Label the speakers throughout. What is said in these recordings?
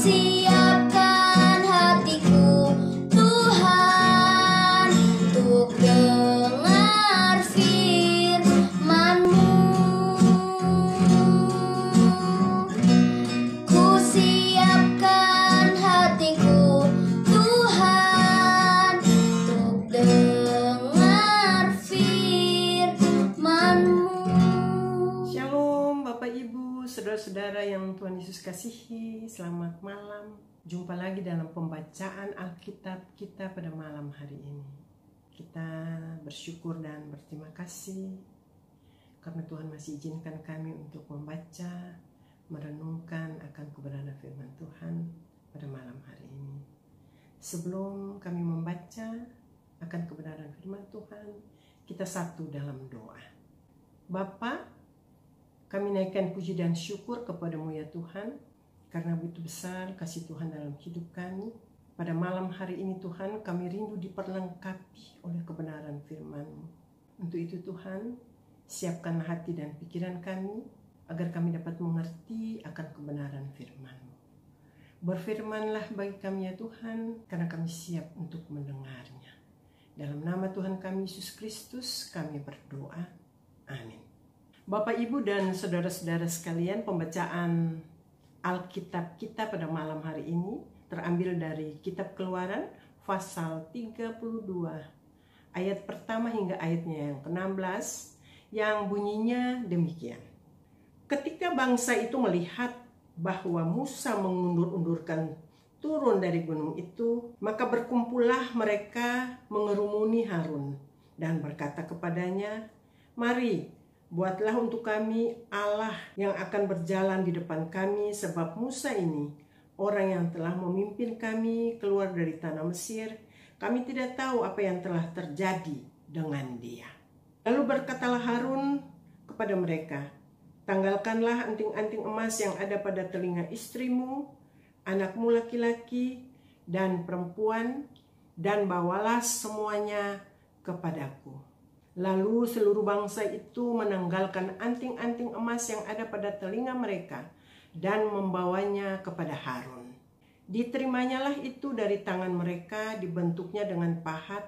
Speaker 1: siapkan hatiku Tuhan untuk dengar firman-Mu. Ku siapkan hatiku Tuhan untuk dengar firman-Mu.
Speaker 2: Shalom Bapak Ibu, saudara-saudara yang Tuhan Yesus kasihi, selamat malam. Jumpa lagi dalam pembacaan Alkitab kita pada malam hari ini. Kita bersyukur dan berterima kasih karena Tuhan masih izinkan kami untuk membaca, merenungkan akan kebenaran firman Tuhan pada malam hari ini. Sebelum kami membaca akan kebenaran firman Tuhan, kita satu dalam doa. Bapa, kami naikkan puji dan syukur kepadamu ya Tuhan, karena begitu besar kasih Tuhan dalam hidup kami. Pada malam hari ini Tuhan, kami rindu diperlengkapi oleh kebenaran firman-Mu. Untuk itu Tuhan, siapkan hati dan pikiran kami, agar kami dapat mengerti akan kebenaran firman-Mu. Berfirmanlah bagi kami ya Tuhan, karena kami siap untuk mendengarnya. Dalam nama Tuhan kami Yesus Kristus, kami berdoa. Amin. Bapak, Ibu, dan saudara-saudara sekalian, pembacaan Alkitab kita pada malam hari ini terambil dari Kitab Keluaran pasal 32 ayat pertama hingga ayatnya yang ke-16 yang bunyinya demikian. Ketika bangsa itu melihat bahwa Musa mengundur-undurkan turun dari gunung itu, maka berkumpullah mereka mengerumuni Harun dan berkata kepadanya, "Mari, buatlah untuk kami Allah yang akan berjalan di depan kami, sebab Musa ini orang yang telah memimpin kami keluar dari tanah Mesir. Kami tidak tahu apa yang telah terjadi dengan dia." Lalu berkatalah Harun kepada mereka, "Tanggalkanlah anting-anting emas yang ada pada telinga istrimu, anakmu laki-laki dan perempuan, dan bawalah semuanya kepadaku." Lalu seluruh bangsa itu menanggalkan anting-anting emas yang ada pada telinga mereka dan membawanya kepada Harun. Diterimanya itu dari tangan mereka, dibentuknya dengan pahat,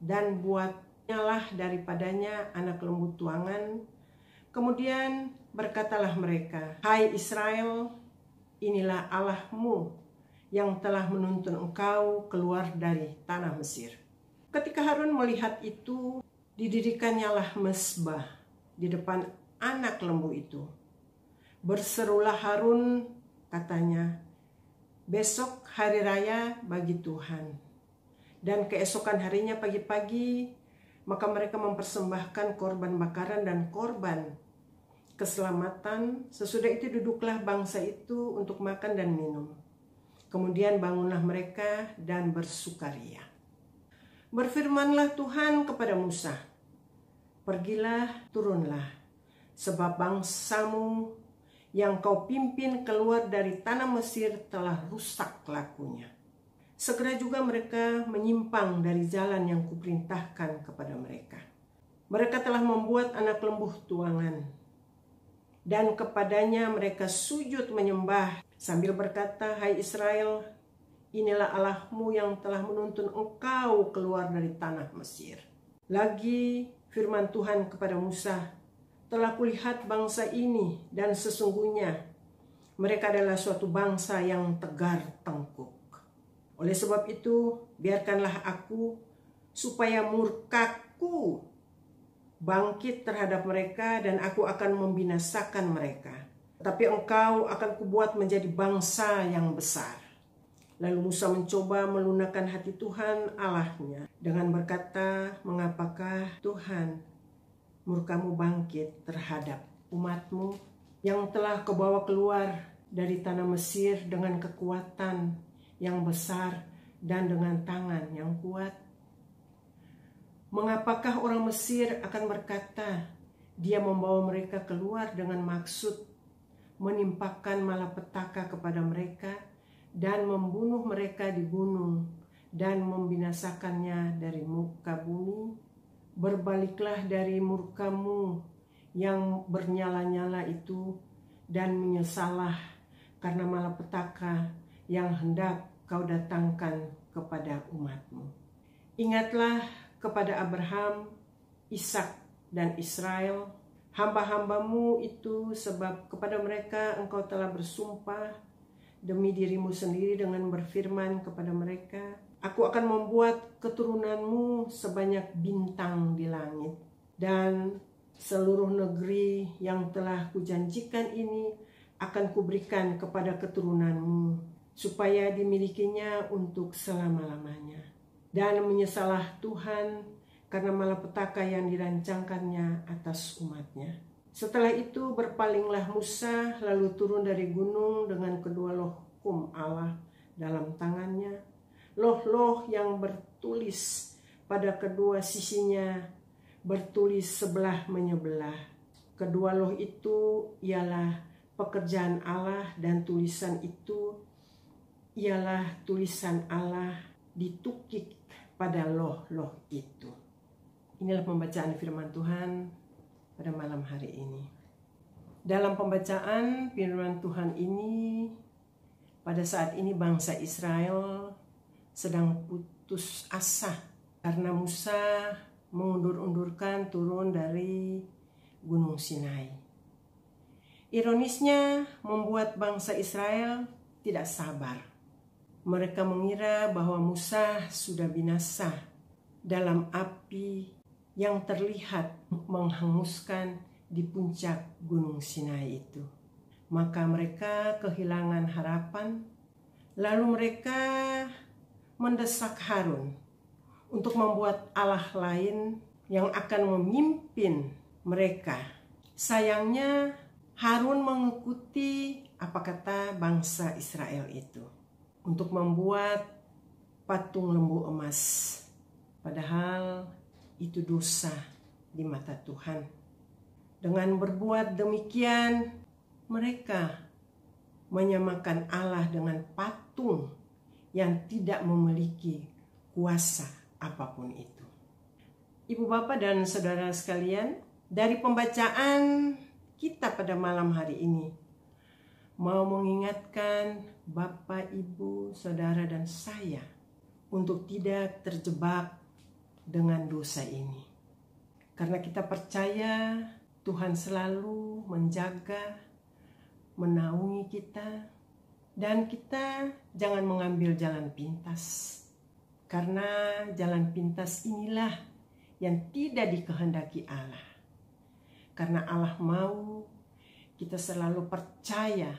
Speaker 2: dan buatnyalah daripadanya anak lembu tuangan. Kemudian berkatalah mereka, "Hai Israel, inilah Allahmu yang telah menuntun engkau keluar dari tanah Mesir." Ketika Harun melihat itu, didirikannya mezbah di depan anak lembu itu. Berserulah Harun, katanya, "Besok hari raya bagi Tuhan." Dan keesokan harinya pagi-pagi, maka mereka mempersembahkan korban bakaran dan korban keselamatan. Sesudah itu duduklah bangsa itu untuk makan dan minum. Kemudian bangunlah mereka dan bersukaria. Berfirmanlah Tuhan kepada Musa, "Pergilah, turunlah, sebab bangsamu yang kau pimpin keluar dari tanah Mesir telah rusak lakunya." Segera juga mereka menyimpang dari jalan yang kuperintahkan kepada mereka. Mereka telah membuat anak lembu tuangan, dan kepadanya mereka sujud menyembah sambil berkata, "Hai Israel, inilah Allahmu yang telah menuntun engkau keluar dari tanah Mesir." Lagi firman Tuhan kepada Musa, "Telah kulihat bangsa ini, dan sesungguhnya mereka adalah suatu bangsa yang tegar tengkuk. Oleh sebab itu, biarkanlah aku supaya murkaku bangkit terhadap mereka, dan aku akan membinasakan mereka. Tapi engkau akan kubuat menjadi bangsa yang besar." Lalu Musa mencoba melunakkan hati Tuhan Allahnya dengan berkata, "Mengapakah Tuhan murkamu bangkit terhadap umatmu yang telah kau bawa keluar dari tanah Mesir dengan kekuatan yang besar dan dengan tangan yang kuat? Mengapakah orang Mesir akan berkata, dia membawa mereka keluar dengan maksud menimpakan malapetaka kepada mereka dan membunuh mereka di gunung dan membinasakannya dari muka bumi? Berbaliklah dari murkamu yang bernyala-nyala itu dan menyesallah karena malapetaka yang hendak kau datangkan kepada umat-Mu. Ingatlah kepada Abraham, Ishak, dan Israel, hamba-hamba-Mu itu, sebab kepada mereka Engkau telah bersumpah demi diri-Mu sendiri dengan berfirman kepada mereka, Aku akan membuat keturunan-Mu sebanyak bintang di langit, dan seluruh negeri yang telah Kujanjikan ini akan Kuberikan kepada keturunan-Mu, supaya dimilikinya untuk selama-lamanya. Dan menyesalah Tuhan karena malapetaka yang dirancangkannya atas umat-Nya. Setelah itu berpalinglah Musa, lalu turun dari gunung dengan kedua loh hukum Allah dalam tangannya. Loh-loh yang bertulis pada kedua sisinya bertulis sebelah menyebelah. Kedua loh itu ialah pekerjaan Allah, dan tulisan itu ialah tulisan Allah ditukik pada loh-loh itu. Inilah pembacaan firman Tuhan pada malam hari ini. Dalam pembacaan firman Tuhan ini, pada saat ini bangsa Israel sedang putus asa karena Musa mengundur-undurkan turun dari Gunung Sinai. Ironisnya membuat bangsa Israel tidak sabar. Mereka mengira bahwa Musa sudah binasa dalam api yang terlihat menghanguskan di puncak Gunung Sinai itu. Maka mereka kehilangan harapan, lalu mereka mendesak Harun untuk membuat Allah lain yang akan memimpin mereka. Sayangnya Harun mengikuti apa kata bangsa Israel itu untuk membuat patung lembu emas. Padahal itu dosa di mata Tuhan. Dengan berbuat demikian, mereka menyamakan Allah dengan patung yang tidak memiliki kuasa apapun itu. Ibu, Bapak, dan saudara sekalian, dari pembacaan kita pada malam hari ini, mau mengingatkan Bapak, Ibu, saudara, dan saya untuk tidak terjebak dengan dosa ini. Karena kita percaya Tuhan selalu menjaga, menaungi kita, dan kita jangan mengambil jalan pintas. Karena jalan pintas inilah yang tidak dikehendaki Allah. Karena Allah mau kita selalu percaya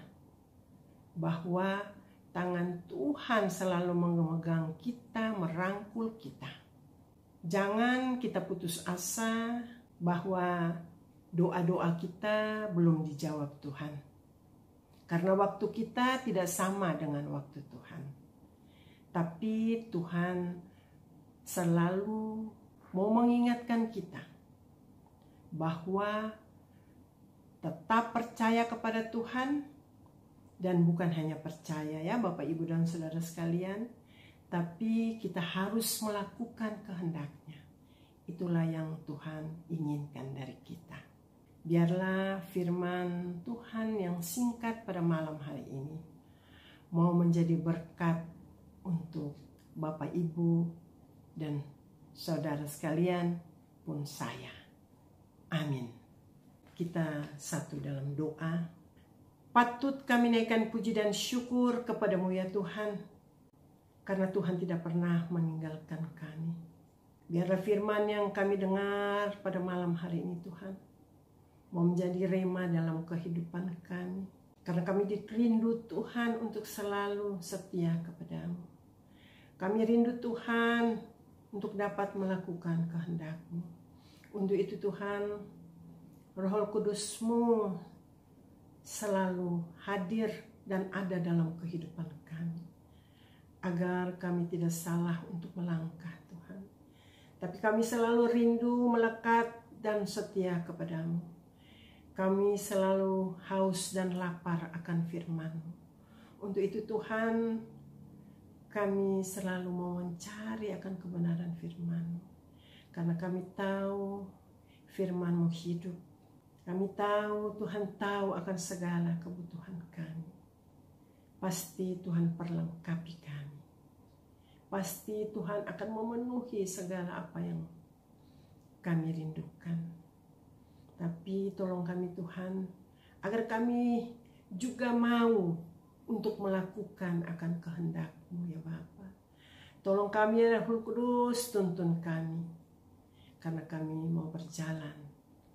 Speaker 2: bahwa tangan Tuhan selalu memegang kita, merangkul kita. Jangan kita putus asa bahwa doa-doa kita belum dijawab Tuhan. Karena waktu kita tidak sama dengan waktu Tuhan. Tapi Tuhan selalu mau mengingatkan kita bahwa tetap percaya kepada Tuhan, dan bukan hanya percaya ya Bapak, Ibu, dan saudara sekalian, tapi kita harus melakukan kehendaknya. Itulah yang Tuhan inginkan dari kita. Biarlah firman Tuhan yang singkat pada malam hari ini mau menjadi berkat untuk Bapak, Ibu, dan saudara sekalian pun saya. Amin. Kita satu dalam doa. Patut kami naikkan puji dan syukur kepadamu ya Tuhan, karena Tuhan tidak pernah meninggalkan kami. Biarlah firman yang kami dengar pada malam hari ini Tuhan mau menjadi rema dalam kehidupan kami. Karena kami rindu Tuhan untuk selalu setia kepadamu. Kami rindu Tuhan untuk dapat melakukan kehendak-Mu. Untuk itu Tuhan, Roh Kudus-Mu selalu hadir dan ada dalam kehidupan kami. Agar kami tidak salah untuk melangkah Tuhan. Tapi kami selalu rindu, melekat, dan setia kepadamu. Kami selalu haus dan lapar akan firman-Mu. Untuk itu Tuhan, kami selalu mau mencari akan kebenaran firman-Mu. Karena kami tahu firman-Mu hidup. Kami tahu Tuhan tahu akan segala kebutuhan kami. pasti Tuhan perlengkapi kami. Pasti Tuhan akan memenuhi segala apa yang kami rindukan. Tapi tolong kami Tuhan, agar kami juga mau untuk melakukan akan kehendak-Mu ya Bapa. Tolong kami ya Roh Kudus, tuntun kami, karena kami mau berjalan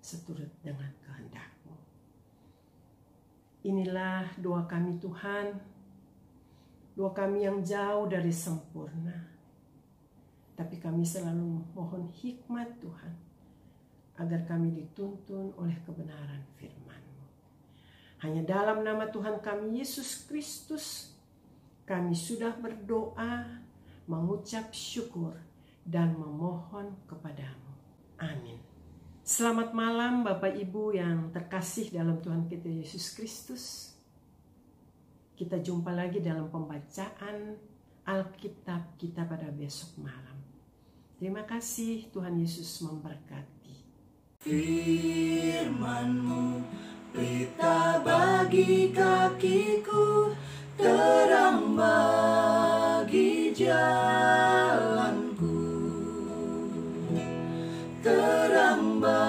Speaker 2: seturut dengan kehendak-Mu. Inilah doa kami Tuhan, doa kami yang jauh dari sempurna. Tapi kami selalu mohon hikmat Tuhan, agar kami dituntun oleh kebenaran firman-Mu. Hanya dalam nama Tuhan kami Yesus Kristus, kami sudah berdoa, mengucap syukur, dan memohon kepadamu. Amin. Selamat malam Bapak Ibu yang terkasih dalam Tuhan kita Yesus Kristus. Kita jumpa lagi dalam pembacaan Alkitab kita pada besok malam. Terima kasih, Tuhan Yesus memberkati.
Speaker 3: Firman-Mu pelita bagi kakiku, terang bagi jalanku, terang bagi